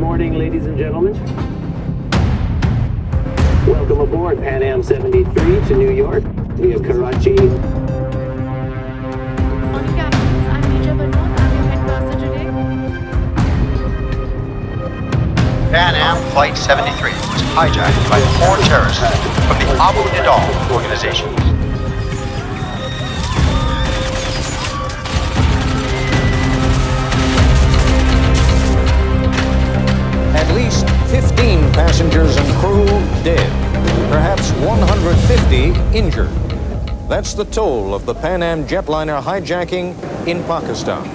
morning, ladies and gentlemen. Welcome aboard Pan Am 73 to New York via Karachi. Morning, Captains. I'm Hijacking. I'm your head passenger today. Pan Am Flight 73 was hijacked by 4 terrorists from the Abu Nidal organization. At least 15 passengers and crew dead, perhaps 150 injured. That's the toll of the Pan Am jetliner hijacking in Pakistan.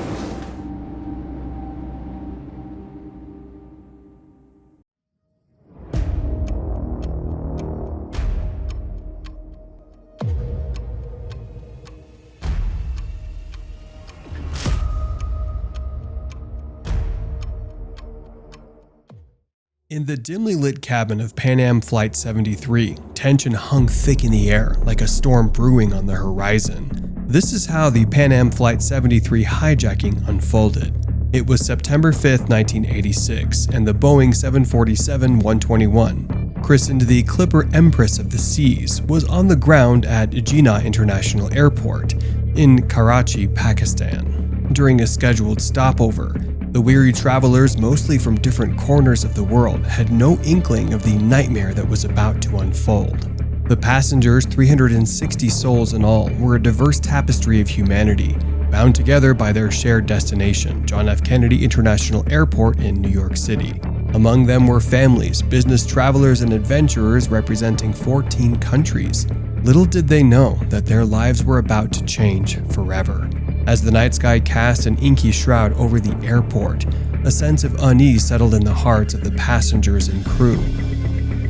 In the dimly lit cabin of Pan Am Flight 73, tension hung thick in the air like a storm brewing on the horizon. This is how the Pan Am Flight 73 hijacking unfolded. It was September 5, 1986, and the Boeing 747-121, christened the Clipper Empress of the Seas, was on the ground at Jinnah International Airport in Karachi, Pakistan. During a scheduled stopover, the weary travelers, mostly from different corners of the world, had no inkling of the nightmare that was about to unfold. The passengers, 360 souls in all, were a diverse tapestry of humanity, bound together by their shared destination, John F. Kennedy International Airport in New York City. Among them were families, business travelers, and adventurers representing 14 countries. Little did they know that their lives were about to change forever. As the night sky cast an inky shroud over the airport, a sense of unease settled in the hearts of the passengers and crew.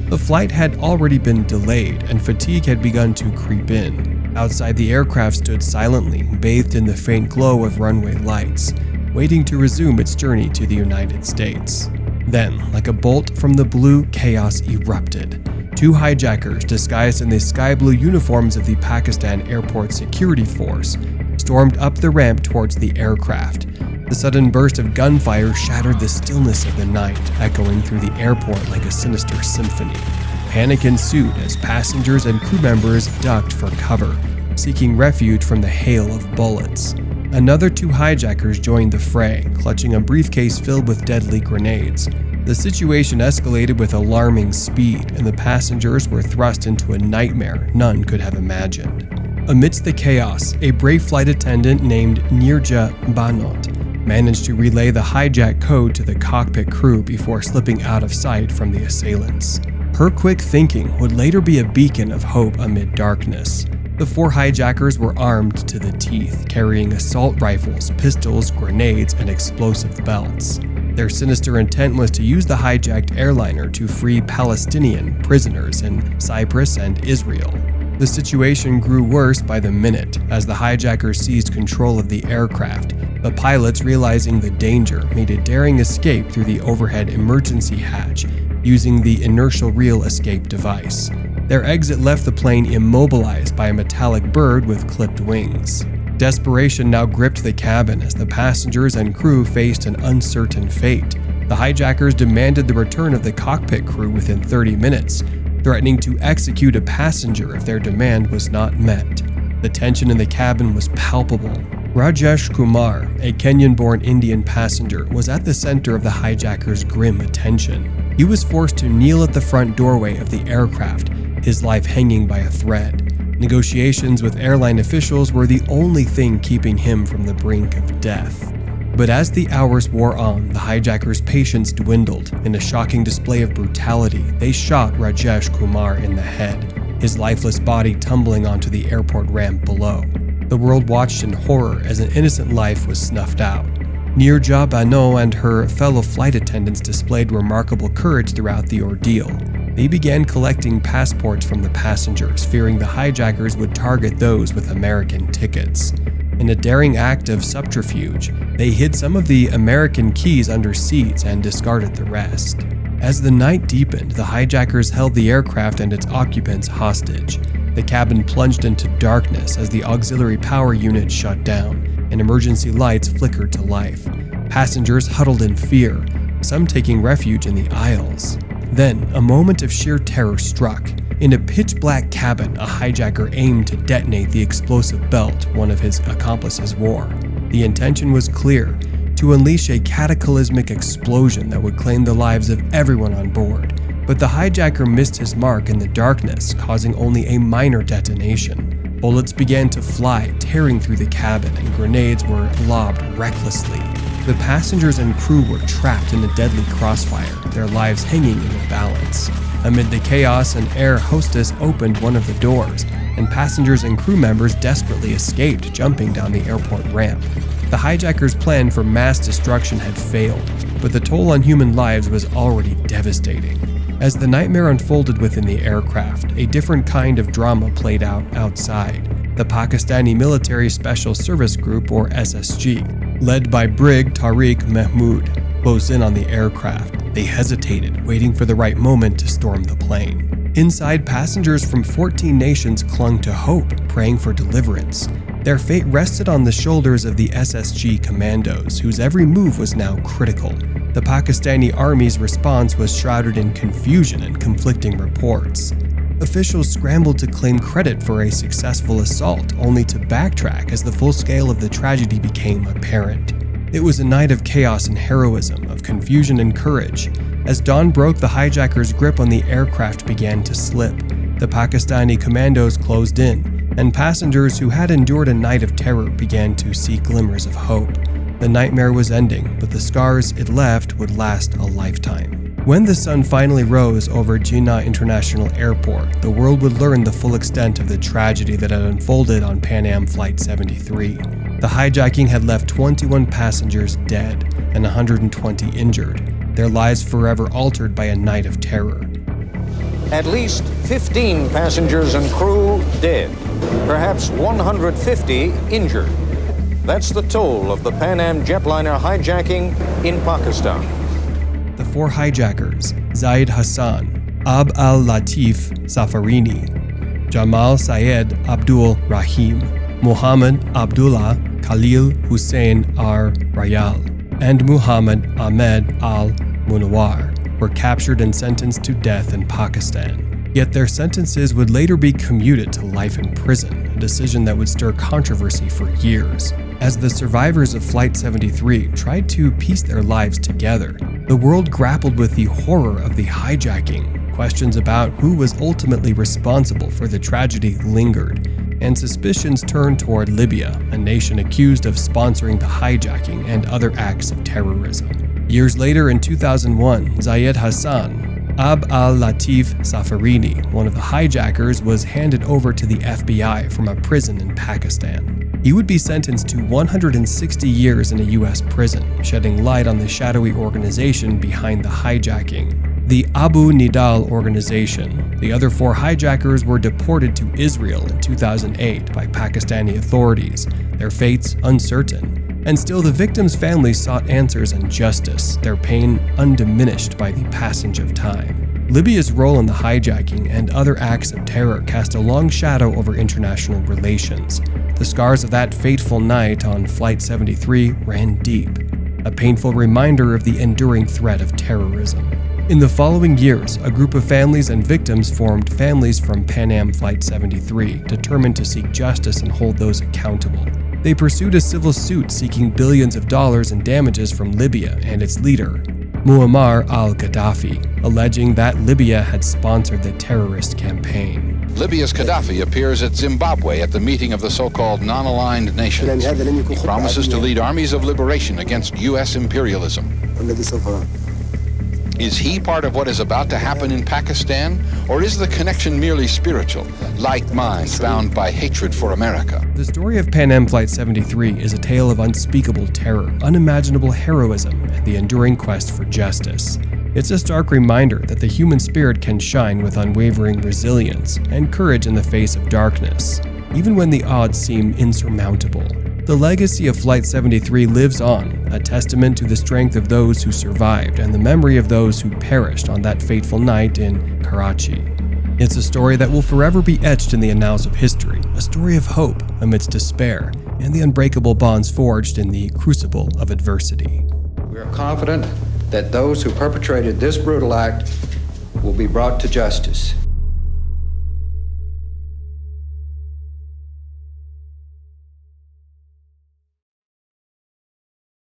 The flight had already been delayed, and fatigue had begun to creep in. Outside, the aircraft stood silently, bathed in the faint glow of runway lights, waiting to resume its journey to the United States. Then, like a bolt from the blue, chaos erupted. 2 hijackers, disguised in the sky blue uniforms of the Pakistan Airport Security Force, stormed up the ramp towards the aircraft. The sudden burst of gunfire shattered the stillness of the night, echoing through the airport like a sinister symphony. Panic ensued as passengers and crew members ducked for cover, seeking refuge from the hail of bullets. Another 2 hijackers joined the fray, clutching a briefcase filled with deadly grenades. The situation escalated with alarming speed, and the passengers were thrust into a nightmare none could have imagined. Amidst the chaos, a brave flight attendant named Nirja Banot managed to relay the hijack code to the cockpit crew before slipping out of sight from the assailants. Her quick thinking would later be a beacon of hope amid darkness. The 4 hijackers were armed to the teeth, carrying assault rifles, pistols, grenades, and explosive belts. Their sinister intent was to use the hijacked airliner to free Palestinian prisoners in Cyprus and Israel. The situation grew worse by the minute as the hijackers seized control of the aircraft. The pilots, realizing the danger, made a daring escape through the overhead emergency hatch using the inertial reel escape device. Their exit left the plane immobilized by a metallic bird with clipped wings. Desperation now gripped the cabin as the passengers and crew faced an uncertain fate. The hijackers demanded the return of the cockpit crew within 30 minutes, threatening to execute a passenger if their demand was not met. The tension in the cabin was palpable. Rajesh Kumar, a Kenyan-born Indian passenger, was at the center of the hijackers' grim attention. He was forced to kneel at the front doorway of the aircraft, his life hanging by a thread. Negotiations with airline officials were the only thing keeping him from the brink of death. But as the hours wore on, the hijackers' patience dwindled. In a shocking display of brutality, they shot Rajesh Kumar in the head, his lifeless body tumbling onto the airport ramp below. The world watched in horror as an innocent life was snuffed out. Nirja Bano and her fellow flight attendants displayed remarkable courage throughout the ordeal. They began collecting passports from the passengers, fearing the hijackers would target those with American tickets. In a daring act of subterfuge, they hid some of the American keys under seats and discarded the rest. As the night deepened, the hijackers held the aircraft and its occupants hostage. The cabin plunged into darkness as the auxiliary power unit shut down, and emergency lights flickered to life. Passengers huddled in fear. some taking refuge in the aisles. Then, a moment of sheer terror struck. In a pitch-black cabin, a hijacker aimed to detonate the explosive belt one of his accomplices wore. The intention was clear: to unleash a cataclysmic explosion that would claim the lives of everyone on board. But the hijacker missed his mark in the darkness, causing only a minor detonation. Bullets began to fly, tearing through the cabin, and grenades were lobbed recklessly. The passengers and crew were trapped in a deadly crossfire, their lives hanging in the balance. Amid the chaos, an air hostess opened one of the doors, and passengers and crew members desperately escaped, jumping down the airport ramp. The hijackers' plan for mass destruction had failed, but the toll on human lives was already devastating. As the nightmare unfolded within the aircraft, a different kind of drama played out outside. The Pakistani Military Special Service Group, or SSG, led by Brig Tariq Mahmood, closed in on the aircraft. They hesitated, waiting for the right moment to storm the plane. Inside, passengers from 14 nations clung to hope, praying for deliverance. Their fate rested on the shoulders of the SSG commandos, whose every move was now critical. The Pakistani Army's response was shrouded in confusion and conflicting reports. Officials scrambled to claim credit for a successful assault, only to backtrack as the full scale of the tragedy became apparent. It was a night of chaos and heroism, of confusion and courage. As dawn broke, the hijackers' grip on the aircraft began to slip. The Pakistani commandos closed in, and passengers who had endured a night of terror began to see glimmers of hope. The nightmare was ending, but the scars it left would last a lifetime. When the sun finally rose over Jinnah International Airport, the world would learn the full extent of the tragedy that had unfolded on Pan Am Flight 73. The hijacking had left 21 passengers dead and 120 injured, their lives forever altered by a night of terror. At least 15 passengers and crew dead, perhaps 150 injured. That's the toll of the Pan Am jetliner hijacking in Pakistan. The four hijackers, Zaid Hassan, Abd al-Latif Safarini, Jamal Syed Abdul Rahim, Muhammad Abdullah Khalil Hussein Rayal, and Muhammad Ahmed al-Munawar, were captured and sentenced to death in Pakistan. Yet their sentences would later be commuted to life in prison, a decision that would stir controversy for years. As the survivors of Flight 73 tried to piece their lives together, the world grappled with the horror of the hijacking. Questions about who was ultimately responsible for the tragedy lingered, and suspicions turned toward Libya, a nation accused of sponsoring the hijacking and other acts of terrorism. Years later, in 2001, Zayed Hassan, Abd al-Latif Safarini, one of the hijackers, was handed over to the FBI from a prison in Pakistan. He would be sentenced to 160 years in a U.S. prison, shedding light on the shadowy organization behind the hijacking, the Abu Nidal organization. The other four hijackers were deported to Israel in 2008 by Pakistani authorities, their fates uncertain. And still, the victims' families sought answers and justice, their pain undiminished by the passage of time. Libya's role in the hijacking and other acts of terror cast a long shadow over international relations. The scars of that fateful night on Flight 73 ran deep, a painful reminder of the enduring threat of terrorism. In the following years, a group of families and victims formed Families from Pan Am Flight 73, determined to seek justice and hold those accountable. They pursued a civil suit seeking billions of dollars in damages from Libya and its leader, Muammar al-Gaddafi, alleging that Libya had sponsored the terrorist campaign. Libya's Gaddafi appears at Zimbabwe at the meeting of the so-called non-aligned nations. He promises to lead armies of liberation against U.S. imperialism. Is he part of what is about to happen in Pakistan, or is the connection merely spiritual, like minds bound by hatred for America? The story of Pan Am Flight 73 is a tale of unspeakable terror, unimaginable heroism, and the enduring quest for justice. It's a stark reminder that the human spirit can shine with unwavering resilience and courage in the face of darkness, even when the odds seem insurmountable. The legacy of Flight 73 lives on, a testament to the strength of those who survived and the memory of those who perished on that fateful night in Karachi. It's a story that will forever be etched in the annals of history, a story of hope amidst despair and the unbreakable bonds forged in the crucible of adversity. We are confident that those who perpetrated this brutal act will be brought to justice.